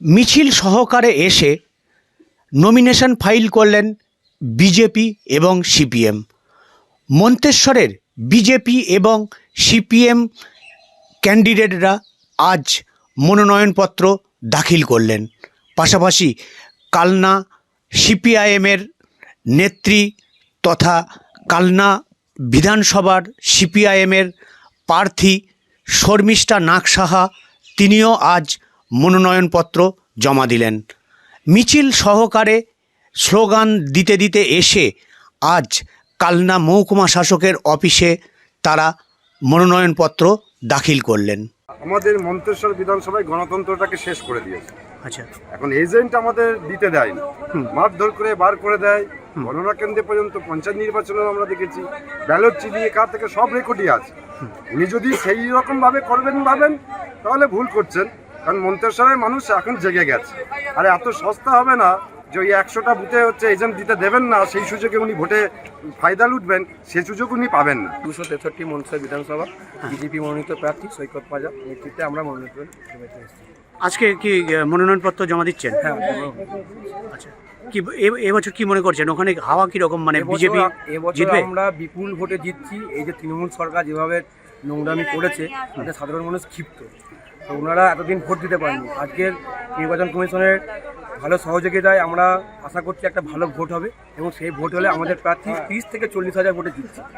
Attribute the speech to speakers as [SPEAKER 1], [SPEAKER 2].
[SPEAKER 1] মিছিল সহকারে এসে নমিনেশন ফাইল করলেন বিজেপি এবং সিপিএম। মন্তেশ্বরের বিজেপি এবং সিপিএম ক্যান্ডিডেটরা আজ মনোনয়নপত্র দাখিল করলেন। পাশাপাশি কালনা সিপিআইএমের নেত্রী তথা কালনা বিধানসভার সিপিআইএমের প্রার্থী শর্মিষ্ঠা নাগ সাহা তিনিও আজ মনোনয়নপত্র জমা দিলেন। মিছিল সহকারে স্লোগান দিতে দিতে এসে আজ কালনা মহকুমা শাসকের অফিসে তারা মনোনয়নপত্র দাখিল করলেন।
[SPEAKER 2] আমাদের মন্তেশ্বর বিধানসভায় গণতন্ত্রটাকে শেষ করে দিয়েছে।
[SPEAKER 1] আচ্ছা,
[SPEAKER 2] এখন এজেন্ট আমাদের দিতে দেয় না, মারধর করে বার করে দেয়। গণনা কেন্দ্রে পর্যন্ত পঞ্চায়েত নির্বাচনেও আমরা দেখেছি ব্যালট চিনিয়ে কার থেকে সব রেকর্ডই আছে। উনি যদি সেই রকম ভাবে করবেন ভাবেন তাহলে ভুল করছেন, কারণ মন্তেশ্বরের মানুষ এখন জেগে গেছে। আর এত সস্তা হবে না যে ওই 100টা বুথে হচ্ছে এজেন্ট দিতে দেবেন না, সেই সুযোগে উনি ভোটে ফায়দা লুটবেন, সেই সুযোগ উনি পাবেন না।
[SPEAKER 3] 263 মন্তেশ্বর বিধানসভা বিজেপি মনোনীত প্রার্থী সৈকত পাজা নেতৃত্বে আমরা মনোনীত এসেছি।
[SPEAKER 1] আজকে কি মনোনয়নপত্র জমা দিচ্ছেন?
[SPEAKER 3] হ্যাঁ,
[SPEAKER 1] আচ্ছা, কি এবছর কি মনে করছেন ওখানে হাওয়া কীরকম, মানে বিজেপি
[SPEAKER 3] এবছর
[SPEAKER 1] জিতবে?
[SPEAKER 3] আমরা বিপুল ভোটে জিতছি। এই যে তৃণমূল সরকার যেভাবে নোংরামি করেছে তাতে সাধারণ মানুষ ক্ষিপ্ত, তো ওনারা এতদিন ভোট দিতে পারেননি। আজকের নির্বাচন কমিশনের ভালো সহযোগিতায় আমরা আশা করছি একটা ভালো ভোট হবে এবং সেই ভোট হলে আমাদের প্রার্থী 30 থেকে 40 হাজার ভোটে জিতছে।